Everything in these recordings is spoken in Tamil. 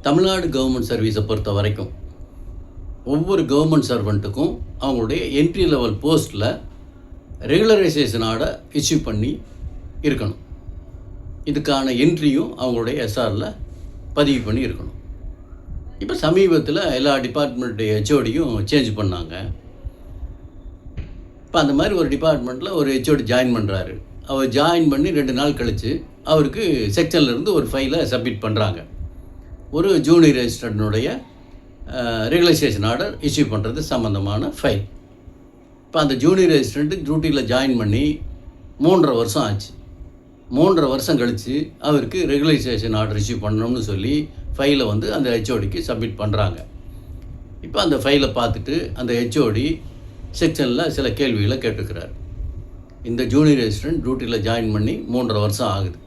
தமிழ்நாடு கவர்மெண்ட் சர்வீஸை பொறுத்த வரைக்கும் ஒவ்வொரு கவர்மெண்ட் சர்வெண்ட்டுக்கும் அவங்களுடைய என்ட்ரி லெவல் போஸ்ட்டில் ரெகுலரைசேஷன் ஆர்டர் இஷ்யூ பண்ணி இருக்கணும். இதுக்கான என்ட்ரியும் அவங்களுடைய எஸ்ஆரில் பதிவு பண்ணி இருக்கணும். இப்போ சமீபத்தில் எல்லா டிபார்ட்மெண்ட்டுடைய ஹெச்ஓடியும் சேஞ்ச் பண்ணாங்க. இப்போ அந்த மாதிரி ஒரு டிபார்ட்மெண்ட்டில் ஒரு ஹெச்ஓடி ஜாயின் பண்ணுறாரு. அவர் ஜாயின் பண்ணி 2 நாள் கழித்து அவருக்கு செக்ஷன்லேருந்து ஒரு ஃபைலை சப்மிட் பண்ணுறாங்க. ஒரு ஜூனியர் ரெஜிஸ்ட்ரனுடைய ரெகுலைசேஷன் ஆர்டர் இஷ்யூ பண்ணுறது சம்மந்தமான ஃபைல். இப்போ அந்த ஜூனியர் ரெஜிஸ்ட்ரண்ட்டு டியூட்டியில் ஜாயின் பண்ணி 3.5 வருஷம் ஆச்சு. 3.5 வருஷம் கழித்து அவருக்கு ரெகுலைசேஷன் ஆர்டர் இஷ்யூ பண்ணணும்னு சொல்லி ஃபைலை அந்த ஹெச்ஓடிக்கு சப்மிட் பண்ணுறாங்க. இப்போ அந்த ஃபைலை பார்த்துட்டு அந்த ஹெச்ஓடி செக்ஷனில் சில கேள்விகளை கேட்டுக்கிறார். இந்த ஜூனியர் ரெஜிஸ்ட்ரண்ட் டியூட்டியில் ஜாயின் பண்ணி 3.5 வருஷம் ஆகுது.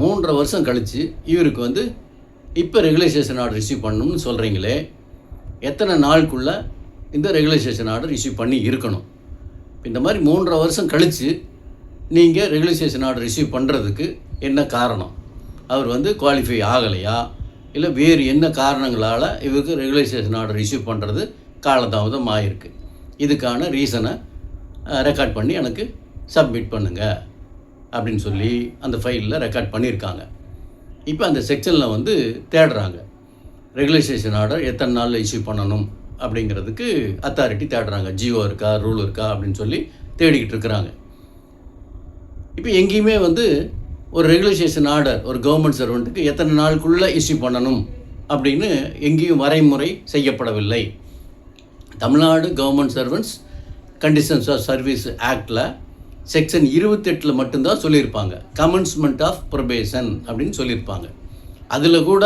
3.5 வருஷம் கழித்து இவருக்கு இப்போ ரெகுலைசேஷன் ஆர்டர் இஷ்யூ பண்ணணும்னு சொல்கிறீங்களே, எத்தனை நாளுக்குள்ளே இந்த ரெகுலைசேஷன் ஆர்டர் இஷ்யூ பண்ணி இருக்கணும்? இந்த மாதிரி 3.5 வருஷம் கழித்து நீங்கள் ரெகுலைசேஷன் ஆர்டர் இஷ்யூ பண்ணுறதுக்கு என்ன காரணம்? அவர் குவாலிஃபை ஆகலையா, இல்லை வேறு என்ன காரணங்களால் இவருக்கு ரெகுலைசேஷன் ஆர்டர் இஷ்யூ பண்ணுறது காலதாமதம் ஆகிருக்கு? இதுக்கான ரீசனை ரெக்கார்ட் பண்ணி எனக்கு சப்மிட் பண்ணுங்கள் அப்படின்னு சொல்லி அந்த ஃபைலில் ரெக்கார்ட் பண்ணியிருக்காங்க. இப்போ அந்த செக்ஷனில் தேடுறாங்க. ரெகுலைசேஷன் ஆர்டர் எத்தனை நாளில் இஷ்யூ பண்ணணும் அப்படிங்கிறதுக்கு அத்தாரிட்டி தேடுறாங்க. ஜியோ இருக்கா, ரூல் இருக்கா அப்படின்னு சொல்லி தேடிக்கிட்டு இருக்கிறாங்க. இப்போ எங்கேயுமே ஒரு ரெகுலைசேஷன் ஆர்டர் ஒரு கவர்மெண்ட் சர்வெண்ட்டுக்கு எத்தனை நாளுக்குள்ளே இஷ்யூ பண்ணணும் அப்படின்னு எங்கேயும் வரைமுறை செய்யப்படவில்லை. Tamil Nadu government servants conditions of service ஆக்டில் செக்ஷன் 28 மட்டும்தான் சொல்லியிருப்பாங்க. கமென்ஸ்மெண்ட் ஆஃப் ப்ரொபேஷன் அப்படின்னு சொல்லியிருப்பாங்க. அதில் கூட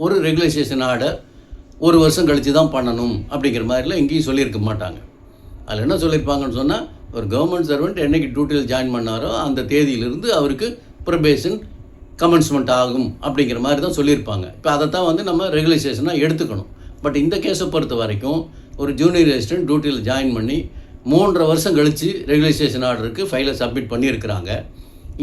ஒரு ரெகுலைசேஷன் ஆர்டர் 1 வருஷம் கழித்து தான் பண்ணணும் அப்படிங்கிற மாதிரிலாம் எங்கேயும் சொல்லியிருக்க மாட்டாங்க. அதில் என்ன சொல்லியிருப்பாங்கன்னு சொன்னால், ஒரு கவர்மெண்ட் சர்வெண்ட் என்றைக்கு டியூட்டியில் ஜாயின் பண்ணாரோ அந்த தேதியிலிருந்து அவருக்கு ப்ரொபேஷன் கமென்ஸ்மெண்ட் ஆகும் அப்படிங்கிற மாதிரி தான் சொல்லியிருப்பாங்க. இப்போ அதை தான் நம்ம ரெகுலைசேஷனாக எடுத்துக்கணும். பட் இந்த கேஸை பொறுத்த வரைக்கும் ஒரு ஜூனியர் ரெஜிஸ்ட்ரண்ட் டியூட்டியில் ஜாயின் பண்ணி 3.5 வருஷம் கழித்து ரெகுலைசேஷன் ஆர்டருக்கு ஃபைலை சப்மிட் பண்ணியிருக்கிறாங்க.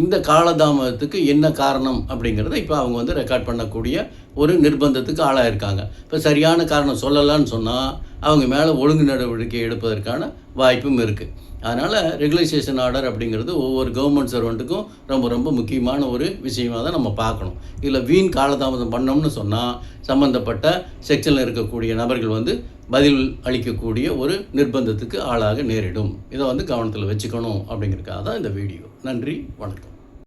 இந்த காலதாமதத்துக்கு என்ன காரணம் அப்படிங்கிறத இப்போ அவங்க ரெக்கார்ட் பண்ணக்கூடிய ஒரு நிர்பந்தத்துக்கு ஆளாயிருக்காங்க. இப்போ சரியான காரணம் சொல்லலான்னு சொன்னால் அவங்க மேலே ஒழுங்கு நடவடிக்கை எடுப்பதற்கான வாய்ப்பும் இருக்குது. அதனால் ரெகுலைசேஷன் ஆர்டர் அப்படிங்கிறது ஒவ்வொரு கவர்மெண்ட் சர்வெண்ட்டுக்கும் ரொம்ப ரொம்ப முக்கியமான ஒரு விஷயமாக தான் நம்ம பார்க்கணும். இதில் வீண் காலதாமதம் பண்ணோம்னு சொன்னால் சம்மந்தப்பட்ட செக்ஷனில் இருக்கக்கூடிய நபர்கள் பதில் அளிக்கக்கூடிய ஒரு நிர்பந்தத்துக்கு ஆளாக நேரிடும். இதை கவனத்தில் வச்சுக்கணும் அப்படிங்கிறதுக்காக தான் இந்த வீடியோ. நன்றி, வணக்கம்.